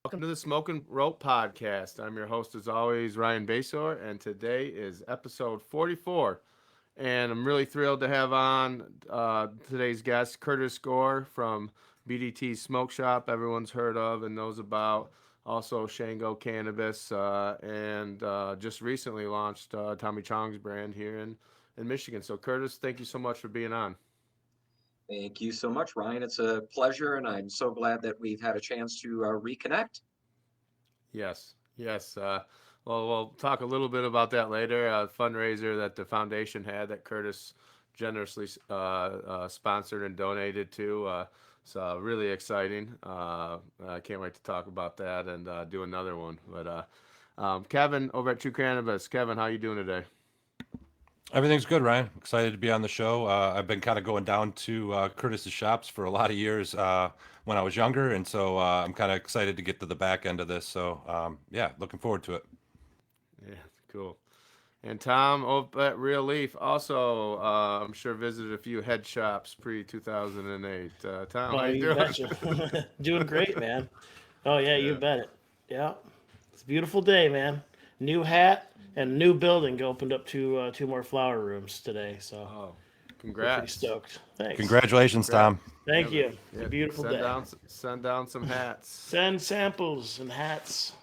Welcome to the Smoke and Rope Podcast. I'm your host, as always, Ryan Basore, and today is episode 44. And I'm really thrilled to have on today's guest, Curtis Goure from BDT Smoke Shop. Everyone's heard of and knows about. Also, Shango Cannabis, and just recently launched Tommy Chong's brand here in Michigan. So, Curtis, thank you so much for being on. Thank you so much, Ryan. It's a pleasure, and I'm so glad that we've had a chance to reconnect. Yes, yes. Well, we'll talk a little bit about that later. A fundraiser that the foundation had that Curtis generously sponsored and donated to. So really exciting. I can't wait to talk about that and do another one. But Kevin over at Truu Cannabis. Kevin, how you doing today? Everything's good, Ryan. Excited to be on the show. I've been kind of going down to Curtis's shops for a lot of years when I was younger, and so I'm kind of excited to get to the back end of this. So yeah, looking forward to it. Yeah, cool. And Tom over at Real Leaf also, I'm sure visited a few head shops pre 2008. Tom, how Oh, you you doing? betcha. Doing great, man. Oh yeah, you Yeah. bet it. Yeah, it's a beautiful day, man. New hat and new building opened up two more flower rooms today, so Oh, we're pretty congrats. stoked. Thanks. Congratulations, Congrats. Tom. Yeah, Thank you. It's a yeah. beautiful day. Send down some hats. Send samples and hats.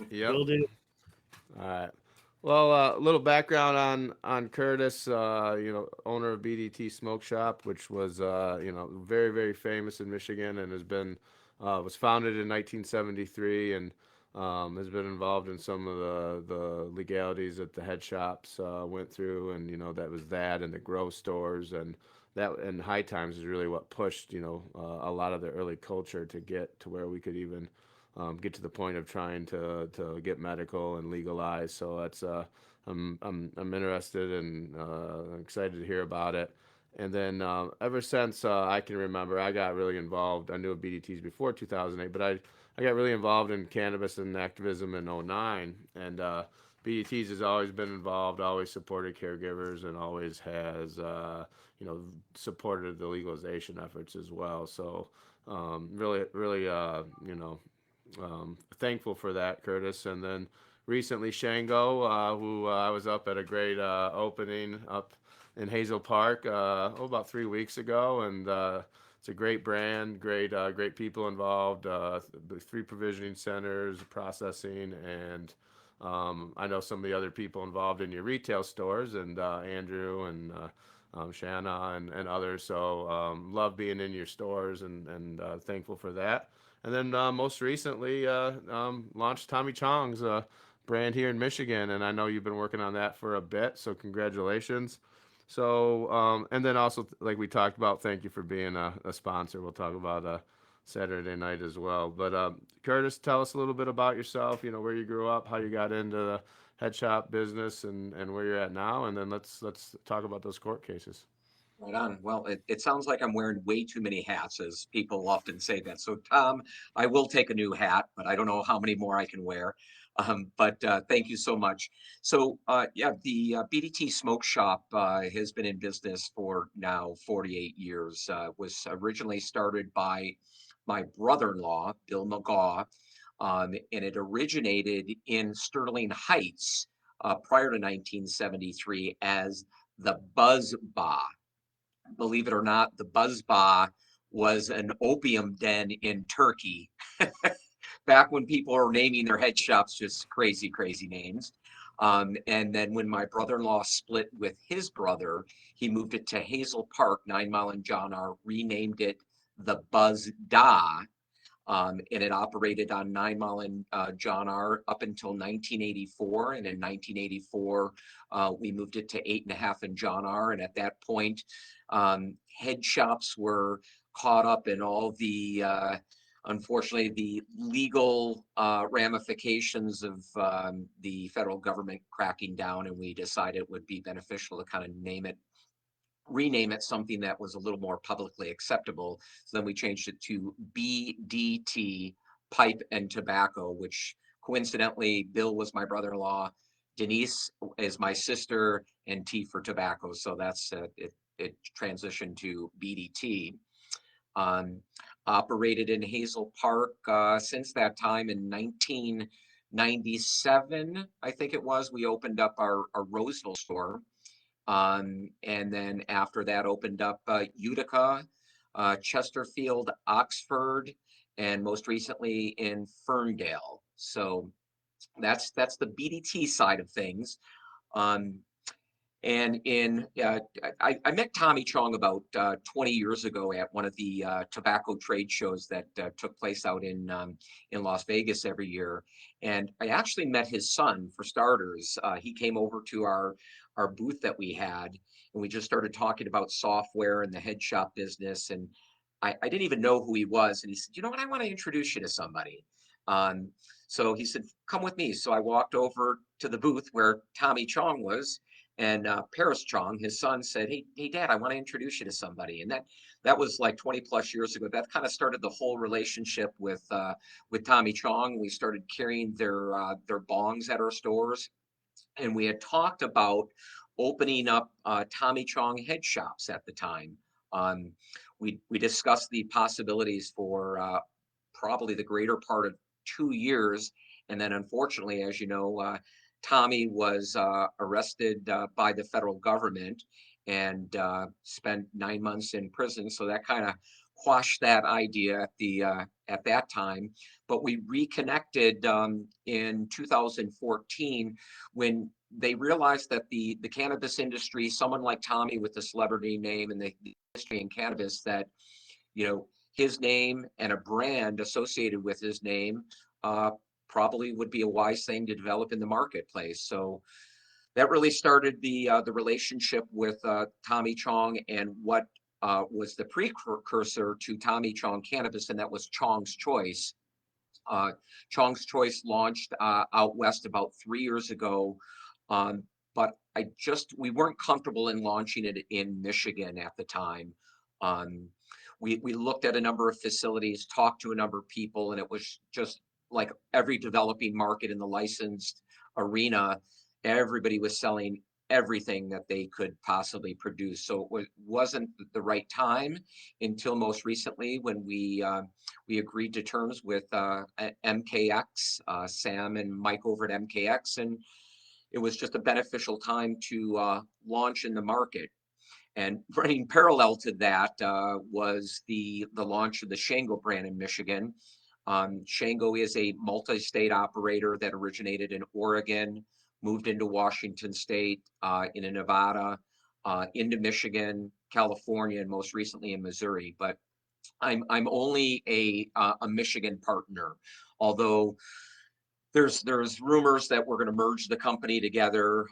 Yep. Will do. All right. Well, a little background on Curtis. Owner of BDT Smoke Shop, which was very famous in Michigan, and has been was founded in 1973, and has been involved in some of the legalities that the head shops went through, and that was that, and the grow stores, and that, and High Times is really what pushed a lot of the early culture to get to where we could even get to the point of trying to get medical and legalize. So that's I'm interested and excited to hear about it. And then ever since I can remember, I got really involved. I knew of BDTs before 2008, but I got really involved in cannabis and activism in '09. And BDTs has always been involved, always supported caregivers, and always has supported the legalization efforts as well. So really thankful for that, Curtis. And then recently, Shango, who I was up at a great opening up in Hazel Park about 3 weeks ago, and it's a great brand, great people involved, three provisioning centers, processing, and I know some of the other people involved in your retail stores, and Andrew and Shanna and others. So love being in your stores and thankful for that. And then most recently launched Tommy Chong's brand here in Michigan, and I know you've been working on that for a bit. So congratulations. So and then also like we talked about, thank you for being a sponsor. We'll talk about Saturday night as well. But Curtis, tell us a little bit about yourself. Where you grew up, how you got into the head shop business, and where you're at now. And then let's talk about those court cases. Right on. Well, it sounds like I'm wearing way too many hats, as people often say that. So, Tom, I will take a new hat, but I don't know how many more I can wear. But thank you so much. So, yeah, the BDT Smoke Shop has been in business for now 48 years. Was originally started by my brother-in-law, Bill McGaw, and it originated in Sterling Heights prior to 1973 as the Buzz Bar. Believe it or not, the Buzzbah was an opium den in Turkey back when people were naming their head shops just crazy names. And then when my brother-in-law split with his brother, he moved it to Hazel Park, 9 Mile and John R., renamed it the Buzz Da, and it operated on 9 Mile and John R. up until 1984. And in 1984, we moved it to 8.5 and John R. And at that point, head shops were caught up in all the, unfortunately, the legal ramifications of the federal government cracking down. And we decided it would be beneficial to kind of rename it something that was a little more publicly acceptable. So then we changed it to BDT Pipe and Tobacco, which coincidentally, Bill was my brother-in-law, Denise is my sister, and T for tobacco. So that's it transitioned to BDT. Um, operated in Hazel Park since that time in 1997, I think it was. We opened up our Roseville store. And then after that opened up Utica, Chesterfield, Oxford, and most recently in Ferndale. So that's the BDT side of things. Um, and I met Tommy Chong about 20 years ago at one of the tobacco trade shows that took place out in Las Vegas every year. And I actually met his son, for starters. He came over to our booth that we had, and we just started talking about software and the head shop business. And I didn't even know who he was. And he said, "You know what? I want to introduce you to somebody." Um, so he said, "Come with me." So I walked over to the booth where Tommy Chong was. And Paris Chong, his son, said, "Hey, Dad, I want to introduce you to somebody." And that was like 20 plus years ago. That kind of started the whole relationship with Tommy Chong. We started carrying their bongs at our stores, and we had talked about opening up Tommy Chong head shops at the time. Um, we discussed the possibilities for probably the greater part of 2 years, and then unfortunately, as you know, Tommy was arrested by the federal government and spent 9 months in prison. So that kind of quashed that idea at that time. But we reconnected in 2014 when they realized that the cannabis industry, someone like Tommy with the celebrity name and the history in cannabis, that his name and a brand associated with his name probably would be a wise thing to develop in the marketplace. So that really started the relationship with Tommy Chong and what was the precursor to Tommy Chong Cannabis, and that was Chong's Choice. Chong's Choice launched out west about 3 years ago, but we weren't comfortable in launching it in Michigan at the time. Um, we looked at a number of facilities, talked to a number of people, and it was just like every developing market in the licensed arena. Everybody was selling everything that they could possibly produce. So it wasn't the right time until most recently when we agreed to terms with MKX, Sam and Mike over at MKX, and it was just a beneficial time to launch in the market. And running parallel to that was the launch of the Shango brand in Michigan. Shango is a multi-state operator that originated in Oregon, moved into Washington State, into Nevada, into Michigan, California, and most recently in Missouri. But I'm only a Michigan partner, although there's rumors that we're going to merge the company together.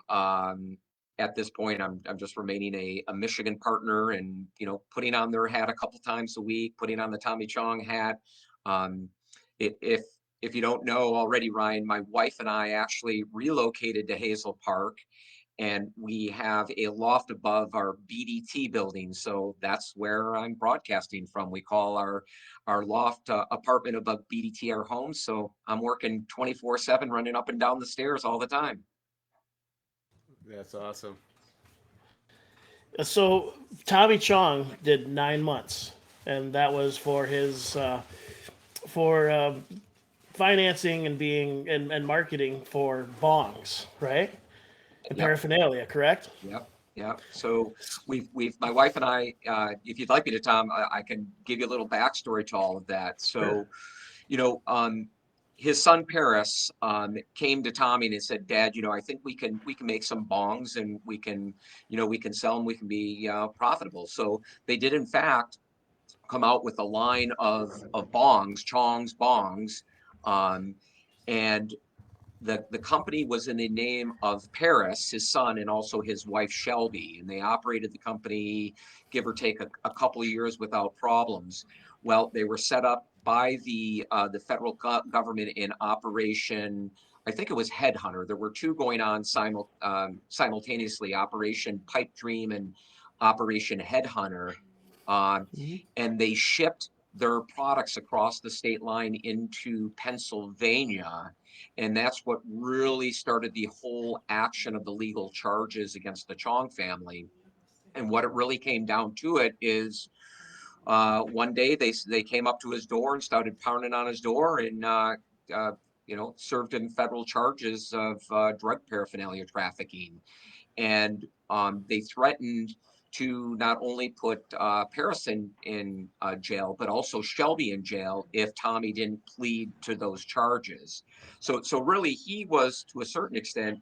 At this point, I'm just remaining a Michigan partner, and putting on their hat a couple times a week, putting on the Tommy Chong hat. If you don't know already, Ryan, my wife and I actually relocated to Hazel Park, and we have a loft above our BDT building. So that's where I'm broadcasting from. We call our loft apartment above BDT our home. So I'm working 24/7, running up and down the stairs all the time. That's awesome. So Tommy Chong did 9 months, and that was for his financing and being and marketing for bongs, right? And Yep. paraphernalia, correct? Yep. So my wife and I, if you'd like me to, Tom, I can give you a little backstory to all of that. So, Sure. His son Paris came to Tommy and he said, "Dad, I think we can make some bongs, and we can sell them. We can be profitable." So they did, in fact, come out with a line of bongs, Chong's bongs, and the company was in the name of Paris, his son, and also his wife Shelby, and they operated the company, give or take, a couple of years without problems. Well, they were set up by the federal government in Operation, I think it was Headhunter. There were two going on simultaneously, Operation Pipe Dream and Operation Headhunter, and they shipped their products across the state line into Pennsylvania. And that's what really started the whole action of the legal charges against the Chong family. And what it really came down to it is one day they came up to his door and started pounding on his door and served him federal charges of drug paraphernalia trafficking. And they threatened to not only put Paris in jail, but also Shelby in jail if Tommy didn't plead to those charges. So really, he was, to a certain extent,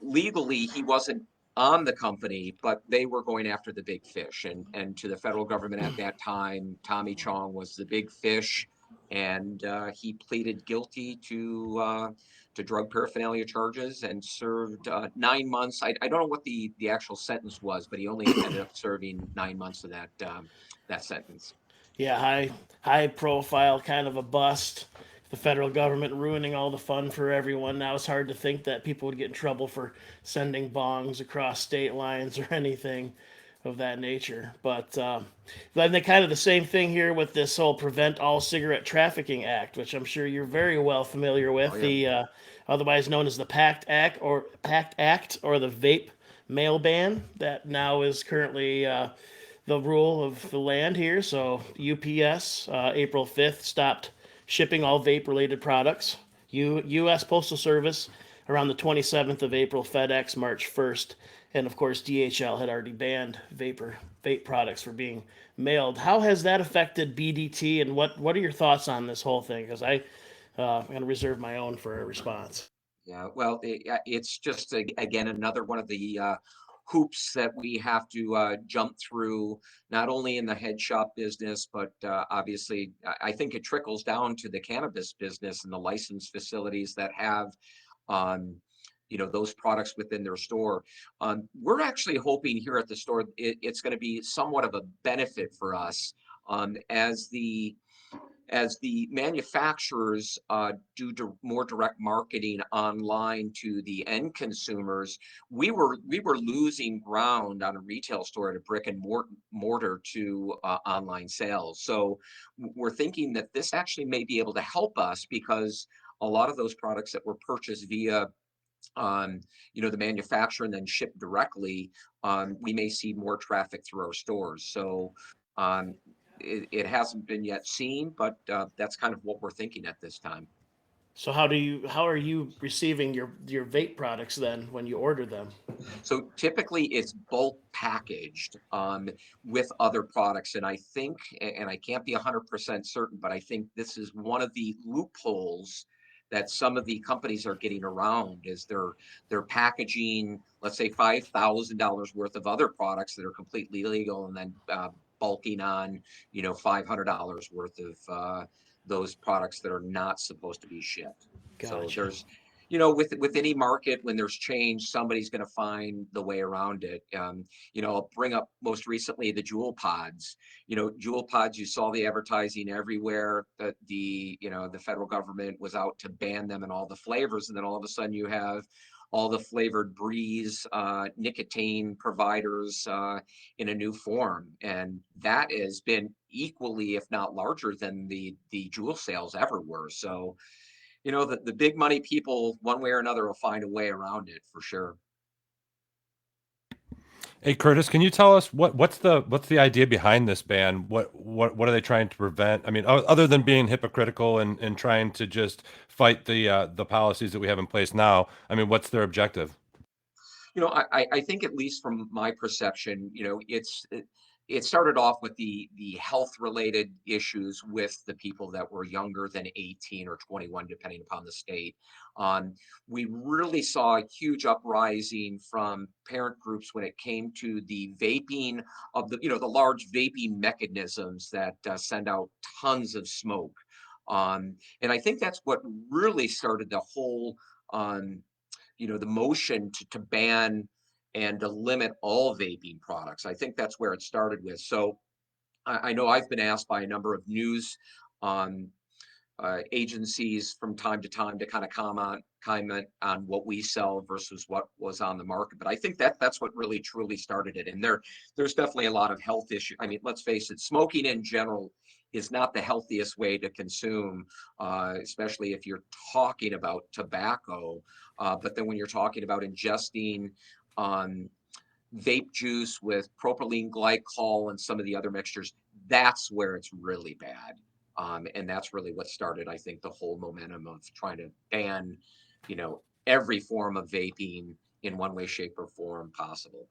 legally, he wasn't on the company, but they were going after the big fish. And to the federal government at that time, Tommy Chong was the big fish, and he pleaded guilty to drug paraphernalia charges and served 9 months. I don't know what the actual sentence was, but he only ended up serving 9 months of that sentence. Yeah, high profile, kind of a bust. The federal government ruining all the fun for everyone. Now it's hard to think that people would get in trouble for sending bongs across state lines or anything of that nature. But then they kind of the same thing here with this whole Prevent All Cigarette Trafficking Act, which I'm sure you're very well familiar with. Oh, yeah. The otherwise known as the PACT Act or the vape mail ban that now is currently the rule of the land here. So UPS, April 5th, stopped shipping all vape-related products. U.S. Postal Service, around the 27th of April, FedEx, March 1st. And, of course, DHL had already banned vape products for being mailed. How has that affected BDT, and what are your thoughts on this whole thing? Because I'm going to reserve my own for a response. Yeah, well, it's just again another one of the hoops that we have to jump through, not only in the head shop business, but obviously, I think it trickles down to the cannabis business and the licensed facilities that have, those products within their store. We're actually hoping here at the store it's going to be somewhat of a benefit for us as the manufacturers do more direct marketing online to the end consumers. We were losing ground on a retail store at a brick and mortar to online sales. So we're thinking that this actually may be able to help us, because a lot of those products that were purchased via the manufacturer and then shipped directly, we may see more traffic through our stores. So it hasn't been yet seen, but that's kind of what we're thinking at this time. So how are you receiving your vape products then when you order them? So typically it's bulk packaged with other products. And I think, and I can't be 100% certain, but I think this is one of the loopholes that some of the companies are getting around, is they're packaging, let's say $5,000 worth of other products that are completely legal, and then bulking on, $500 worth of those products that are not supposed to be shipped. So Gotcha. there's, with any market, when there's change, somebody's going to find the way around it. I'll bring up most recently the Juul pods. Juul pods, you saw the advertising everywhere that the federal government was out to ban them in all the flavors, and then all of a sudden you have all the flavored breeze nicotine providers in a new form, and that has been equally, if not larger, than the Juul sales ever were. So the big money people, one way or another, will find a way around it for sure. Hey Curtis, can you tell us what's the idea behind this ban? What are they trying to prevent? I mean, other than being hypocritical and trying to just fight the policies that we have in place now, I mean, what's their objective? I think, at least from my perception, it started off with the health related issues with the people that were younger than 18 or 21, depending upon the state. We really saw a huge uprising from parent groups when it came to the vaping of the large vaping mechanisms that send out tons of smoke. And I think that's what really started the whole the motion to ban and to limit all vaping products. I think that's where it started with. So I know I've been asked by a number of news agencies from time to time to kind of comment on what we sell versus what was on the market. But I think that's what really truly started it. And there's definitely a lot of health issues. I mean, let's face it, smoking in general is not the healthiest way to consume, especially if you're talking about tobacco. But then when you're talking about ingesting vape juice with propylene glycol and some of the other mixtures, that's where it's really bad. And that's really what started, I think, the whole momentum of trying to ban, every form of vaping in one way, shape, or form possible.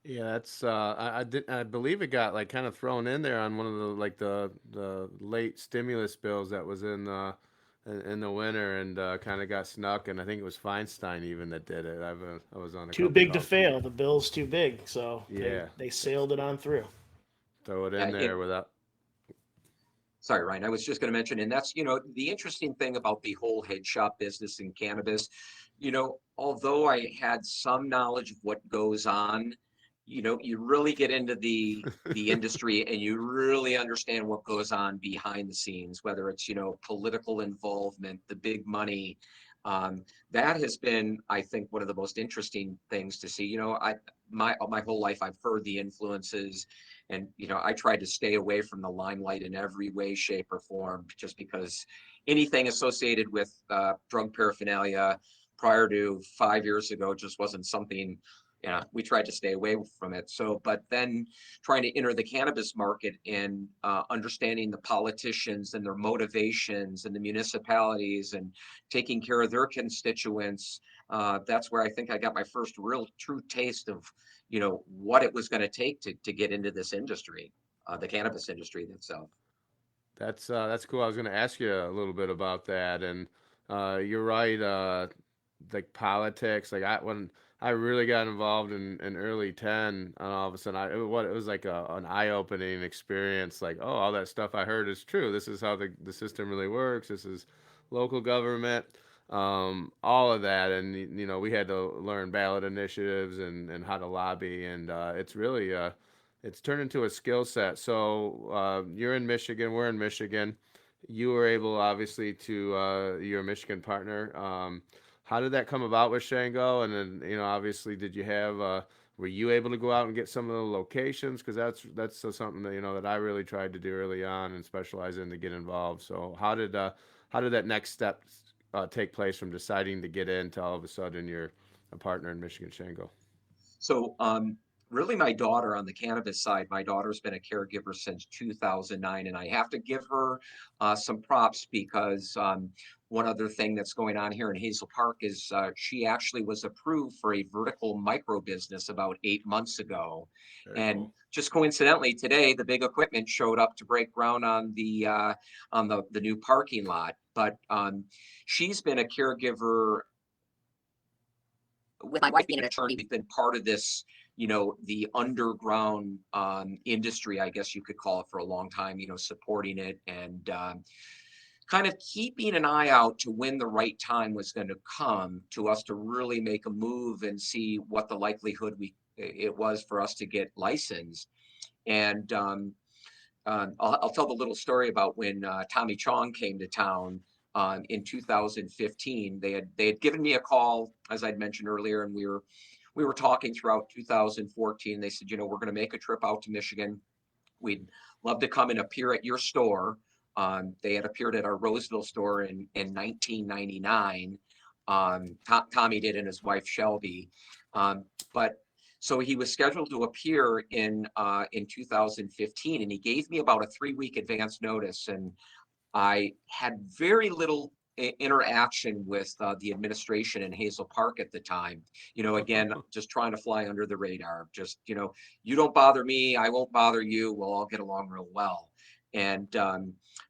Yeah, that's I believe it got like kind of thrown in there on one of the late stimulus bills that was in the winter, and kind of got snuck, and I think it was Feinstein even that did it. I was on a Too couple big to calls. fail. The bill's too big, so Yeah, they sailed it on through. throw it Yeah, in there without. sorry, Ryan, I was just going to mention, and that's, the interesting thing about the whole head shop business in cannabis, although I had some knowledge of what goes on, you really get into the industry and you really understand what goes on behind the scenes, whether it's, political involvement, the big money. That has been, I think, one of the most interesting things to see. My whole life I've heard the influences, and I tried to stay away from the limelight in every way, shape, or form, just because anything associated with drug paraphernalia prior to 5 years ago just wasn't something. Yeah, we tried to stay away from it. So, but then trying to enter the cannabis market and understanding the politicians and their motivations and the municipalities and taking care of their constituents, that's where I think I got my first real true taste of, what it was going to take to get into this industry, the cannabis industry itself. That's cool. I was going to ask you a little bit about that, and you're right. Like politics, like when I really got involved in early 10, and all of a sudden it was like an eye-opening experience. Like, oh, all that stuff I heard is true. This is how the system really works. This is local government, all of that, and we had to learn ballot initiatives and how to lobby, and it's really it's turned into a skill set. So you're in Michigan, we're in Michigan. You were able, obviously, to you're a Michigan partner. How did that come about with Shango? And then, obviously, did you have were you able to go out and get some of the locations? Because that's something that that I really tried to do early on and specialize in to get involved. So how did that next step take place from deciding to get in to all of a sudden you're a partner in Michigan Shango? So, really, my daughter on the cannabis side, my daughter's been a caregiver since 2009, and I have to give her some props because one other thing that's going on here in Hazel Park is she actually was approved for a vertical micro business about 8 months ago, Very and cool. just coincidentally today, the big equipment showed up to break ground on the new parking lot. But she's been a caregiver with my wife being an attorney. We've been part of this, the underground industry, I guess you could call it, for a long time, supporting it and kind of keeping an eye out to when the right time was going to come to us to really make a move and see what the likelihood it was for us to get licensed. And I'll tell the little story about when Tommy Chong came to town in 2015. They had given me a call, as I'd mentioned earlier, and we were talking throughout 2014. They said, we're going to make a trip out to Michigan. We'd love to come and appear at your store. They had appeared at our Roseville store in 1999. Tommy did, and his wife Shelby. But so he was scheduled to appear in 2015, and he gave me about a 3-week advance notice, and I had very little interaction with the administration in Hazel Park at the time. Again, just trying to fly under the radar. Just you don't bother me, I won't bother you. We'll all get along real well. And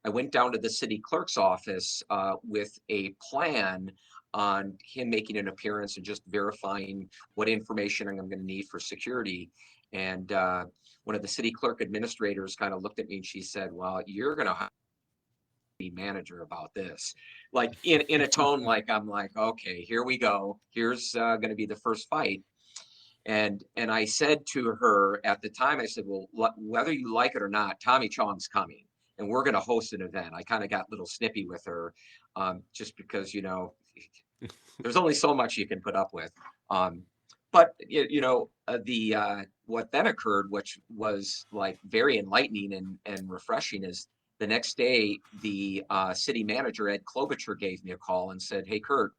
I went down to the city clerk's office with a plan on him making an appearance and just verifying what information I'm going to need for security. And one of the city clerk administrators kind of looked at me and she said, well, you're going to have to be manager about this. Like in a tone like, I'm like, okay, here we go. Here's going to be the first fight. And I said to her at the time, I said, well, whether you like it or not, Tommy Chong's coming and we're going to host an event. I kind of got a little snippy with her just because, there's only so much you can put up with. But what then occurred, which was like very enlightening and refreshing, is the next day, the city manager, Ed Klobuchar, gave me a call and said, hey, Kurt,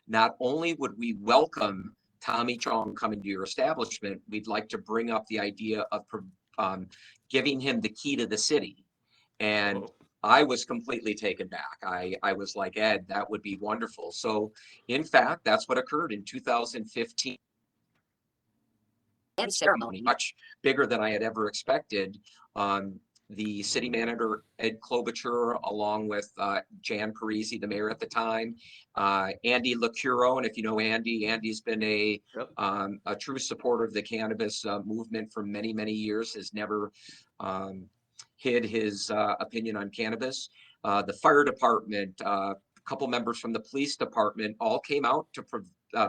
not only would we welcome Tommy Chong coming to your establishment, we'd like to bring up the idea of giving him the key to the city. And Oh. I was completely taken back. I was like, Ed, that would be wonderful. So in fact, that's what occurred in 2015. And ceremony, much bigger than I had ever expected. The city manager, Ed Klobuchar, along with Jan Parisi, the mayor at the time, Andy LaCuro. And if you know Andy, Andy's been a true supporter of the cannabis movement for many, many years, has never hid his opinion on cannabis. The fire department, a couple members from the police department all came out to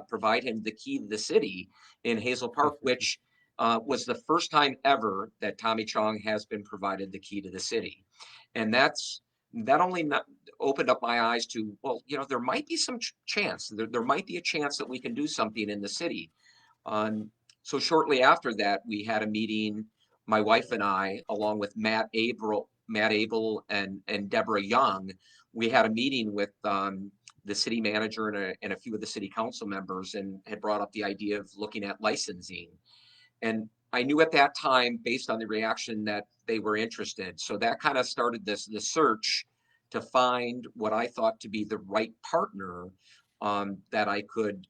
provide him the key to the city in Hazel Park, which was the first time ever that Tommy Chong has been provided the key to the city. And that only opened up my eyes to, well, you know, there might be some chance, there might be a chance that we can do something in the city. So shortly after that, we had a meeting, my wife and I, along with Matt Abel and Deborah Young. We had a meeting with the city manager and a few of the city council members, and had brought up the idea of looking at licensing. And I knew at that time, based on the reaction, that they were interested. So that kind of started the search to find what I thought to be the right partner that I could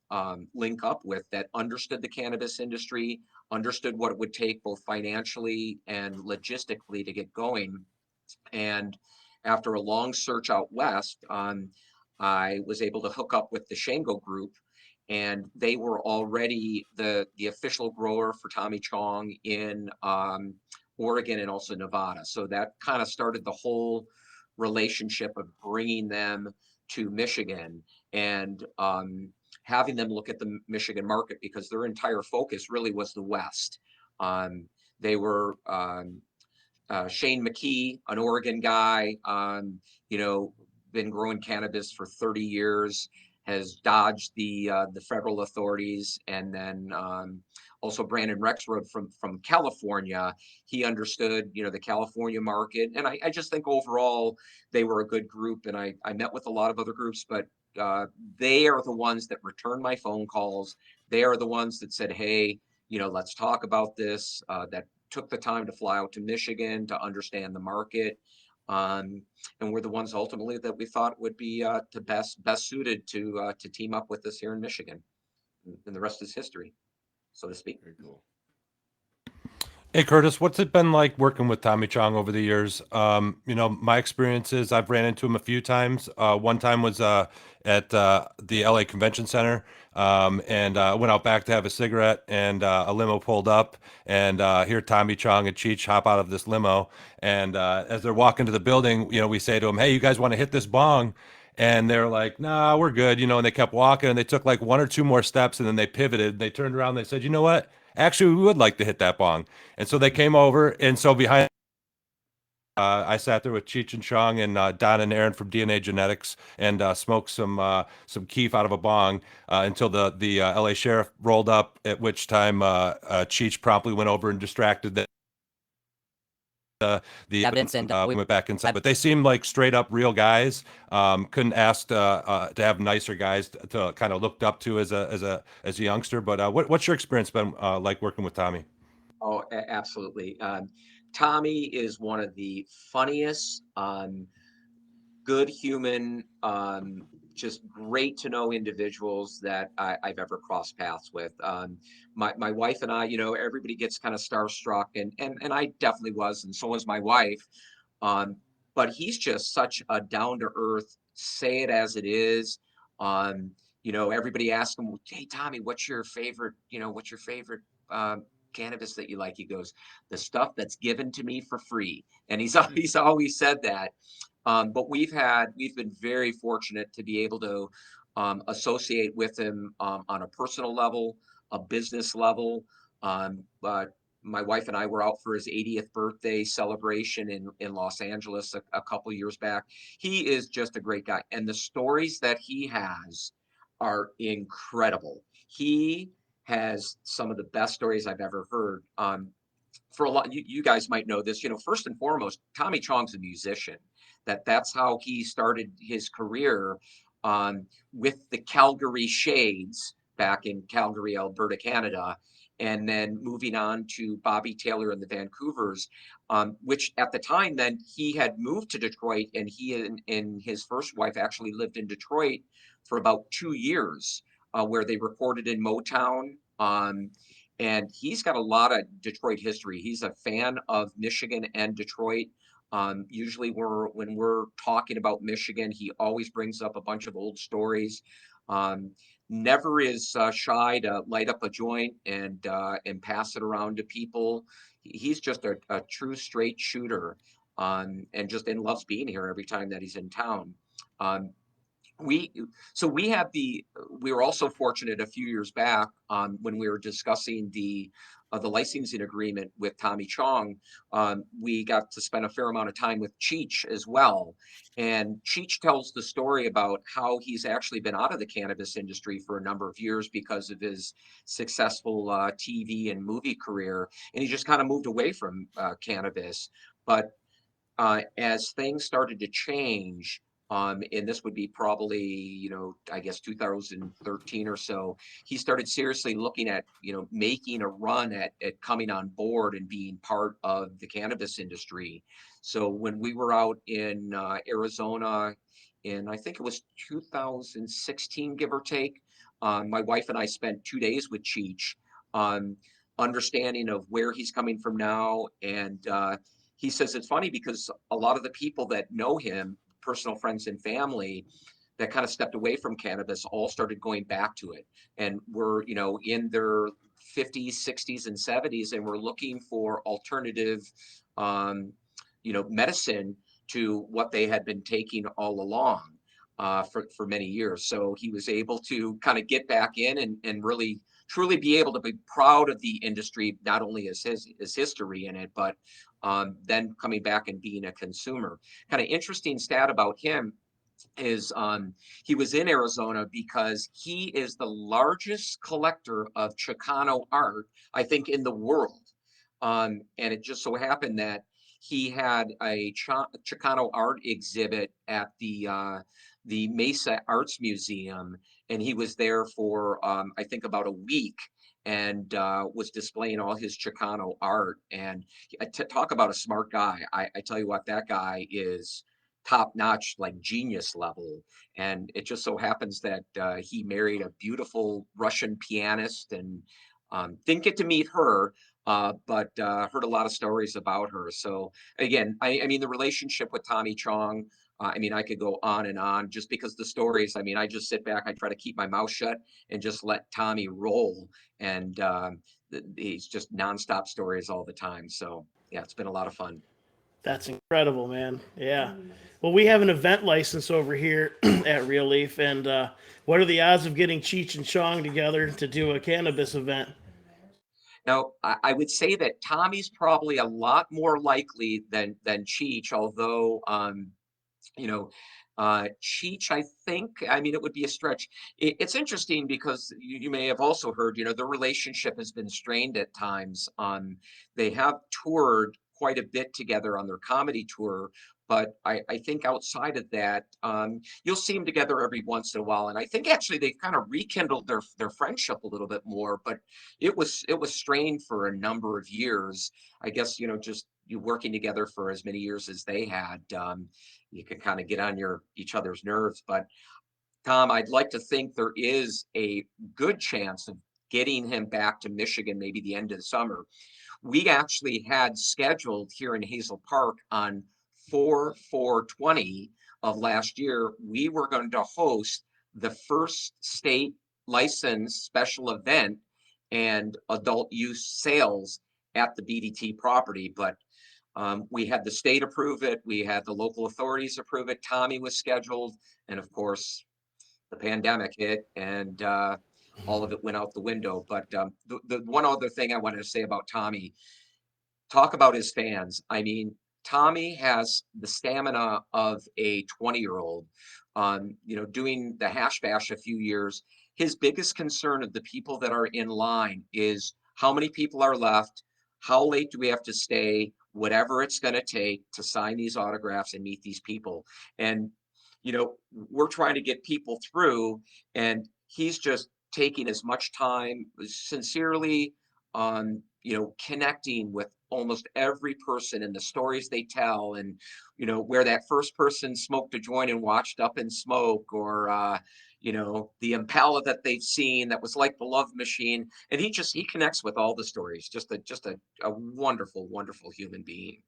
link up with, that understood the cannabis industry, understood what it would take both financially and logistically to get going. And after a long search out west, I was able to hook up with the Shango Group, and they were already the official grower for Tommy Chong in Oregon and also Nevada. So that kind of started the whole relationship of bringing them to Michigan and having them look at the Michigan market, because their entire focus really was the West. They were Shane McKee, an Oregon guy, you know, been growing cannabis for 30 years, has dodged the federal authorities. And then also Brandon Rexroad from California. He understood, you know, the California market. And I just think overall they were a good group. And I met with a lot of other groups, but they are the ones that returned my phone calls. They are the ones that said, hey, you know, let's talk about this, that took the time to fly out to Michigan to understand the market. And we're the ones ultimately that we thought would be the best suited to team up with us here in Michigan. And the rest is history, so to speak. Very cool. Hey Curtis, what's it been like working with Tommy Chong over the years? You know, my experiences, I've ran into him a few times. One time was at the LA Convention Center, and went out back to have a cigarette, and a limo pulled up, and here Tommy Chong and Cheech hop out of this limo, and as they're walking to the building, you know, we say to them, "Hey, you guys want to hit this bong?" And they're like, "Nah, we're good," you know, and they kept walking, and they took like one or two more steps, and then they pivoted. They turned around, and they said, "You know what? Actually, we would like to hit that bong." And so they came over, and so behind, I sat there with Cheech and Chong and Don and Aaron from DNA Genetics, and smoked some keef out of a bong until the LA sheriff rolled up. At which time Cheech promptly went over and distracted the evidence, and we went back inside. But they seemed like straight up real guys. Couldn't ask to have nicer guys to kind of looked up to as a youngster. But what's your experience been like working with Tommy? Oh, absolutely. Tommy is one of the funniest, good human, just great to know individuals that I've ever crossed paths with. My wife and I, you know, everybody gets kind of starstruck, and I definitely was, and so was my wife. But he's just such a down to earth, say it as it is. You know, everybody asks him, "Hey, Tommy, what's your favorite? You know, what's your favorite cannabis that you like?" He goes, "The stuff that's given to me for free." And he's always said that. But we've been very fortunate to be able to associate with him on a personal level, a business level. But my wife and I were out for his 80th birthday celebration in Los Angeles a couple years back. He is just a great guy, and the stories that he has are incredible. He has some of the best stories I've ever heard. For a lot, you guys might know this, you know, first and foremost, Tommy Chong's a musician. That's how he started his career with the Calgary Shades back in Calgary, Alberta, Canada, and then moving on to Bobby Taylor and the Vancouvers, which at the time then he had moved to Detroit, and he and his first wife actually lived in Detroit for about 2 years, where they recorded in Motown. And he's got a lot of Detroit history. He's a fan of Michigan and Detroit. Usually when we're talking about Michigan, he always brings up a bunch of old stories. Never is shy to light up a joint and pass it around to people. He's just a true straight shooter, and loves being here every time that he's in town. Um, we we were also fortunate a few years back, when we were discussing the licensing agreement with Tommy Chong. We got to spend a fair amount of time with Cheech as well, and Cheech tells the story about how he's actually been out of the cannabis industry for a number of years because of his successful TV and movie career, and he just kind of moved away from cannabis. But as things started to change, and this would be probably, I guess 2013 or so, he started seriously looking at, making a run at coming on board and being part of the cannabis industry. So when we were out in Arizona in, I think it was 2016, give or take, my wife and I spent 2 days with Cheech, understanding of where he's coming from now. And he says it's funny because a lot of the people that know him, personal friends and family, that kind of stepped away from cannabis all started going back to it, and were, in their 50s, 60s, and 70s, and were looking for alternative, medicine to what they had been taking all along, for many years. So he was able to kind of get back in and really truly be able to be proud of the industry, not only as his history in it, but then coming back and being a consumer. Kind of interesting stat about him is, he was in Arizona because he is the largest collector of Chicano art, I think, in the world. And it just so happened that he had a Chicano art exhibit at the Mesa Arts Museum, and he was there for, I think, about a week, and was displaying all his Chicano art. And talk about a smart guy. I tell you what, that guy is top notch, like genius level. And it just so happens that he married a beautiful Russian pianist, and didn't get to meet her, but heard a lot of stories about her. So again, I mean, the relationship with Tommy Chong, I mean, I could go on and on just because the stories, I mean, I just sit back, I try to keep my mouth shut and just let Tommy roll. And he's just nonstop stories all the time. So yeah, it's been a lot of fun. That's incredible, man. Yeah. Well, we have an event license over here at Real Leaf, and what are the odds of getting Cheech and Chong together to do a cannabis event? Now, I would say that Tommy's probably a lot more likely than Cheech, although you know, Cheech, I think, I mean, it would be a stretch. It's interesting because you may have also heard, the relationship has been strained at times. They have toured quite a bit together on their comedy tour, but I think outside of that, you'll see them together every once in a while. And I think actually they've kind of rekindled their friendship a little bit more, but it was strained for a number of years. I guess, just you working together for as many years as they had. You can kind of get on each other's nerves. But Tom, I'd like to think there is a good chance of getting him back to Michigan, maybe the end of the summer. We actually had scheduled here in Hazel Park on 4/4/20 of last year. We were going to host the first state licensed special event and adult use sales at the BDT property, but we had the state approve it, we had the local authorities approve it, Tommy was scheduled, and of course, the pandemic hit, and all of it went out the window. But the one other thing I wanted to say about Tommy, talk about his fans. I mean, Tommy has the stamina of a 20-year-old. Doing the hash bash a few years, his biggest concern of the people that are in line is how many people are left, how late do we have to stay, whatever it's going to take to sign these autographs and meet these people. And we're trying to get people through, and he's just taking as much time, sincerely, connecting with almost every person and the stories they tell, and where that first person smoked a joint and watched Up in Smoke, or the Impala that they've seen that was like the Love Machine, and he connects with all the stories. Just a wonderful, wonderful human being.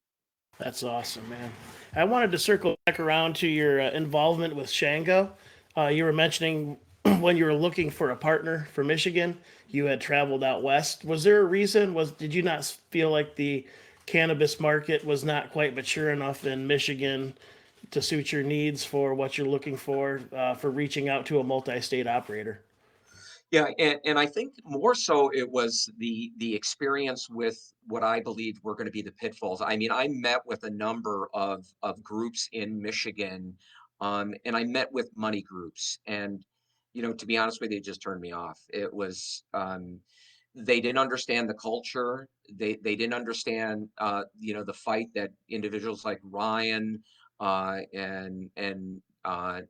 That's awesome, man. I wanted to circle back around to your involvement with Shango. You were mentioning when you were looking for a partner for Michigan, you had traveled out west. Was there a reason? Did you not feel like the cannabis market was not quite mature enough in Michigan to suit your needs for what you're looking for reaching out to a multi-state operator? Yeah, and I think more so it was the experience with what I believed were going to be the pitfalls. I mean, I met with a number of groups in Michigan, and I met with money groups, and to be honest with you, it just turned me off. It was they didn't understand the culture. They didn't understand the fight that individuals like Ryan and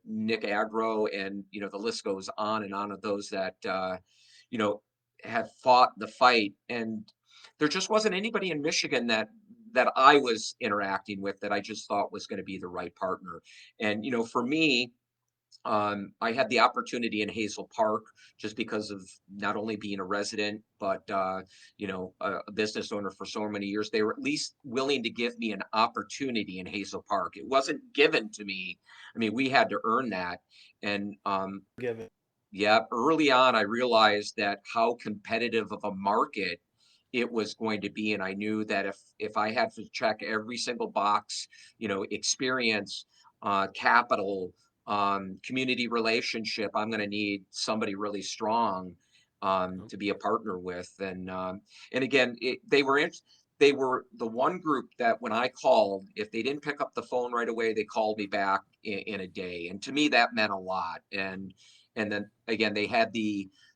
Nick Agro, and the list goes on and on of those that you know have fought the fight. And there just wasn't anybody in Michigan that I was interacting with that I just thought was going to be the right partner. And for me, I had the opportunity in Hazel Park just because of not only being a resident, but a business owner for so many years. They were at least willing to give me an opportunity in Hazel Park. It wasn't given to me. I mean, we had to earn that. And Give it. yeah, early on, I realized that how competitive of a market it was going to be, and I knew that if I had to check every single box, experience, capital, community relationship, I'm going to need somebody really strong to be a partner with. And again, they were the one group that when I called, if they didn't pick up the phone right away, they called me back in a day, and to me that meant a lot. And then again, they had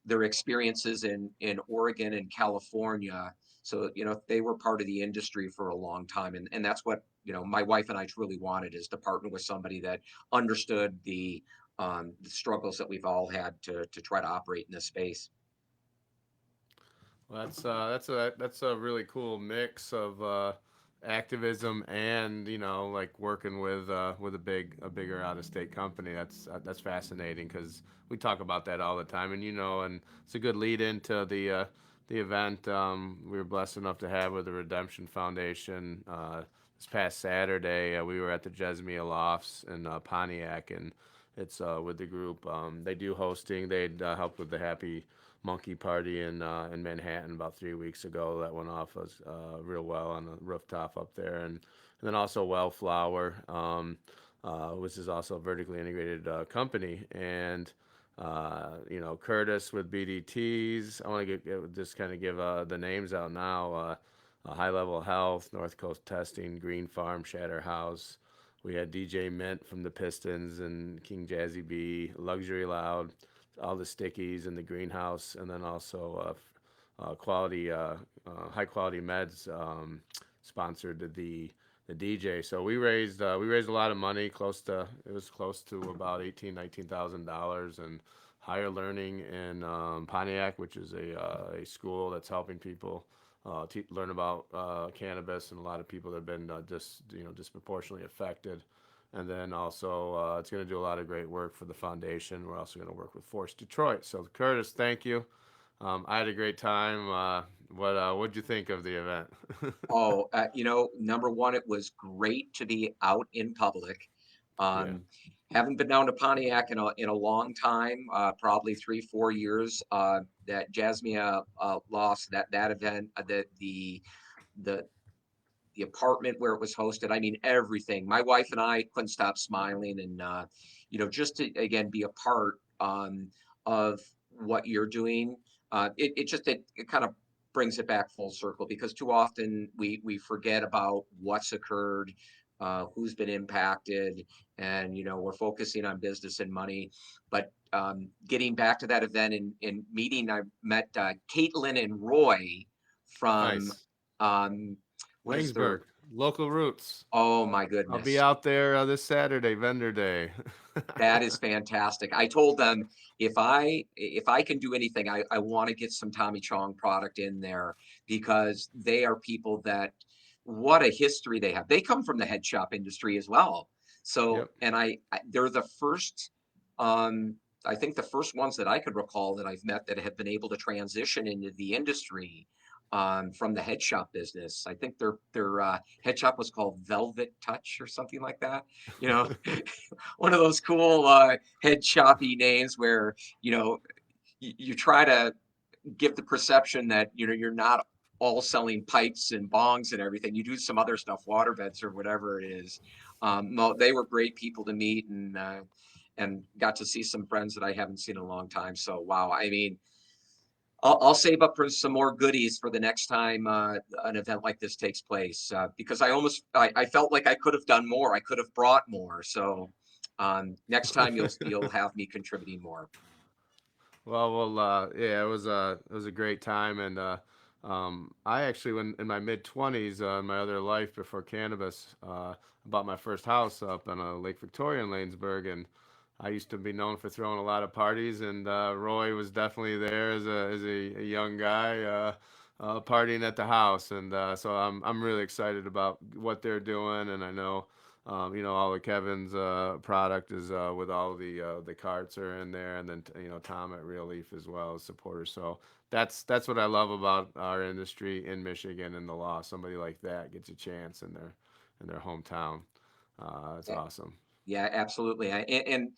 their experiences in Oregon and California. So, they were part of the industry for a long time. And that's what, my wife and I truly wanted, is to partner with somebody that understood the struggles that we've all had to try to operate in this space. Well, that's a really cool mix of activism and like working with a bigger out of state company. That's fascinating because we talk about that all the time, and and it's a good lead into the event we were blessed enough to have with the Redemption Foundation. This past Saturday, we were at the Jesmia Lofts in Pontiac, and it's with the group. They do hosting. They helped with the Happy Monkey Party in Manhattan about 3 weeks ago. That went off real well on the rooftop up there, and then also Wellflower, which is also a vertically integrated company, and Curtis with BDTs. I want to just kind of give the names out now. High Level Health, North Coast Testing, Green Farm, Shatter House. We had DJ Mint from the Pistons and King Jazzy B, Luxury Loud, all the stickies in the greenhouse, and then also high quality meds sponsored the DJ. So we raised a lot of money. It was close to about $19,000, and Higher Learning in Pontiac, which is a school that's helping people learn about cannabis, and a lot of people that have been disproportionately affected. And then also, it's going to do a lot of great work for the foundation. We're also going to work with Force Detroit. So, Curtis, thank you. I had a great time. What'd you think of the event? Oh, number one, it was great to be out in public. Yeah, Haven't been down to Pontiac in a long time, probably 3-4 years. That Jasmia lost that event, the the apartment where it was hosted. I mean, everything. My wife and I couldn't stop smiling, and just to again be a part of what you're doing. It kind of brings it back full circle, because too often we forget about what's occurred, who's been impacted, and we're focusing on business and money. But getting back to that event and meeting, I met Caitlin and Roy from nice. um, what is their Wingsburg. Local roots. Oh my I'll goodness. be out there this Saturday, vendor day. That is fantastic. I told them if I can do anything, I want to get some Tommy Chong product in there because they are people that what a history they have. They come from the head shop industry as well. So, Yep. and they're the first, um, I think the first ones that I could recall that I've met that have been able to transition into the industry from the head shop business. I think their head shop was called Velvet Touch or something like that. You know, one of those cool head shoppy names where you try to give the perception that you're not all selling pipes and bongs and everything. You do some other stuff, water beds or whatever it is. No, they were great people to meet and got to see some friends that I haven't seen in a long time. So wow, I mean, I'll save up for some more goodies for the next time an event like this takes place because I felt like I could have done more. I could have brought more. So next time you'll have me contributing more. Well, yeah, it was a great time, and I actually, when in my mid 20s, in my other life before cannabis, bought my first house up on Lake Victoria in Lanesburg, and I used to be known for throwing a lot of parties, and Roy was definitely there as a young guy partying at the house, and so I'm really excited about what they're doing, and I know. All of Kevin's product is with all the carts are in there, and then Tom at Real Leaf as well as supporters. So that's what I love about our industry in Michigan and the law. Somebody like that gets a chance in their hometown. It's awesome. Yeah, absolutely. And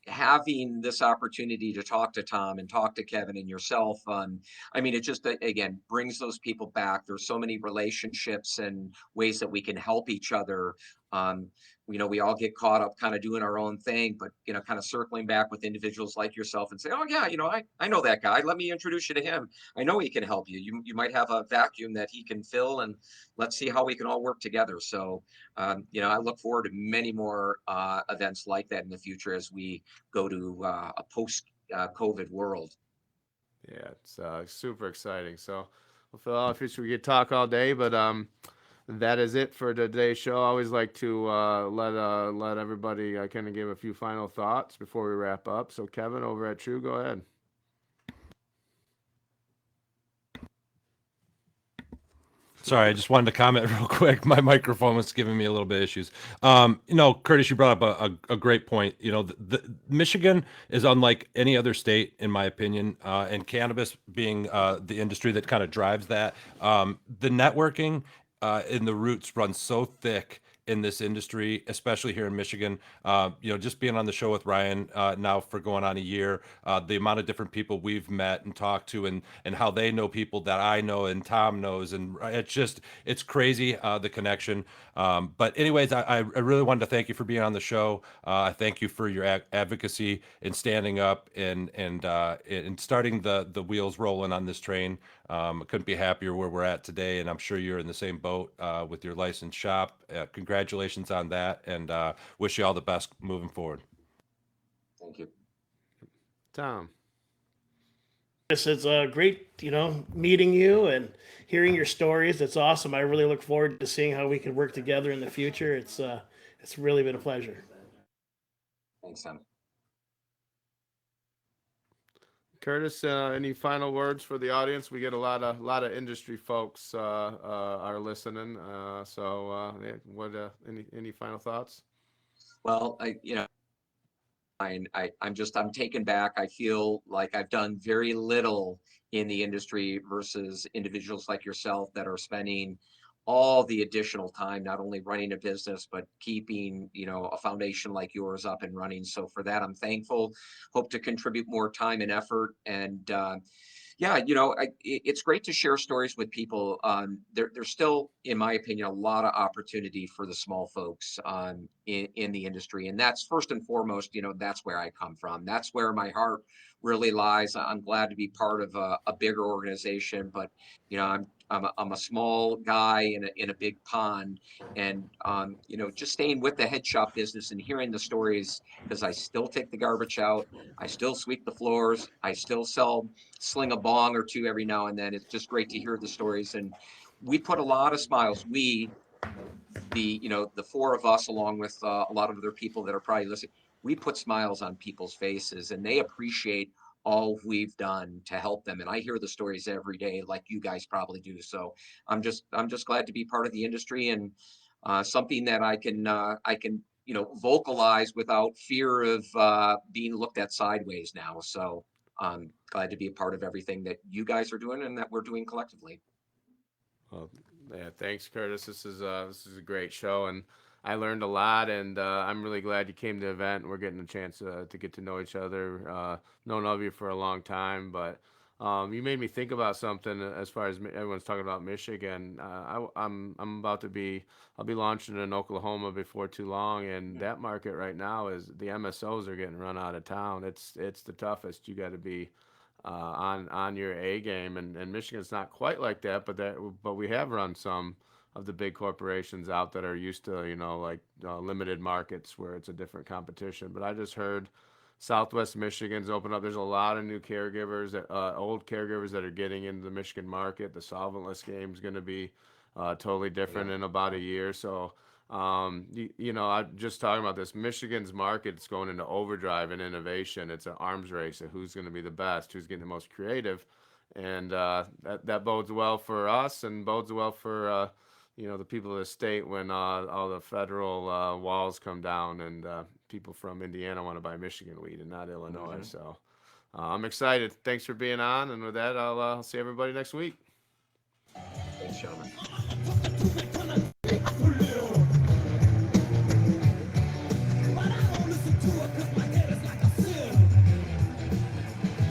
having this opportunity to talk to Tom and talk to Kevin and yourself, I mean, it just again brings those people back. There's so many relationships and ways that we can help each other. Um, we all get caught up kind of doing our own thing, but kind of circling back with individuals like yourself and say, oh yeah, I know that guy. Let me introduce you to him. I know he can help you. You might have a vacuum that he can fill, and let's see how we can all work together. So I look forward to many more events like that in the future as we go to a post-COVID world. Yeah, it's super exciting. So, well, Phil, obviously we could talk all day, but that is it for today's show. I always like to let everybody kind of give a few final thoughts before we wrap up. So, Kevin over at True, go ahead. Sorry, I just wanted to comment real quick. My microphone was giving me a little bit of issues. Curtis, you brought up a great point. The Michigan is unlike any other state, in my opinion, and cannabis being the industry that kind of drives that. The networking in the roots run so thick in this industry, especially here in Michigan. Just being on the show with Ryan now for going on a year, the amount of different people we've met and talked to, and how they know people that I know and Tom knows, and it's crazy the connection. But anyways, I really wanted to thank you for being on the show. I thank you for your advocacy and standing up and starting the wheels rolling on this train. I couldn't be happier where we're at today, and I'm sure you're in the same boat with your licensed shop. Congratulations on that, and wish you all the best moving forward. Thank you. Tom. It's great, meeting you and hearing your stories. It's awesome. I really look forward to seeing how we can work together in the future. It's really been a pleasure. Thanks, Tom. Curtis, any final words for the audience? We get a lot of industry folks are listening. Any final thoughts? Well, I'm taken back. I feel like I've done very little in the industry versus individuals like yourself that are spending all the additional time, not only running a business, but keeping, a foundation like yours up and running. So for that, I'm thankful. Hope to contribute more time and effort. And it's great to share stories with people. There's still, in my opinion, a lot of opportunity for the small folks in the industry. And that's first and foremost, that's where I come from. That's where my heart really lies. I'm glad to be part of a bigger organization, but I'm a small guy in a big pond, and just staying with the head shop business and hearing the stories, because I still take the garbage out, I still sweep the floors, I still sling a bong or two every now and then. It's just great to hear the stories, and we put a lot of smiles. the four of us, along with a lot of other people that are probably listening, we put smiles on people's faces, and they appreciate all we've done to help them. And I hear the stories every day, like you guys probably do. So I'm just glad to be part of the industry, and something that I can vocalize without fear of being looked at sideways now. So I'm glad to be a part of everything that you guys are doing and that we're doing collectively. Well, yeah, thanks, Curtis. This is a great show, and I learned a lot, and I'm really glad you came to the event. We're getting a chance to get to know each other. Known of you for a long time, but you made me think about something as far as everyone's talking about Michigan. I'm about to be I'll be launching in Oklahoma before too long, and that market right now is the MSOs are getting run out of town. It's the toughest. You got to be on your A game, and Michigan's not quite like that, but we have run some of the big corporations out that are used to like limited markets where it's a different competition. But I just heard Southwest Michigan's open up. There's a lot of new caregivers, old caregivers that are getting into the Michigan market. The solventless game is going to be totally different in about a year. So I'm just talking about this. Michigan's market is going into overdrive and innovation. It's an arms race of who's going to be the best, who's getting the most creative, and that bodes well for us and bodes well for the people of the state when all the federal walls come down and people from Indiana want to buy Michigan weed and not Illinois. So I'm excited. Thanks for being on, and with that, I'll see everybody next week. Thanks, gentlemen.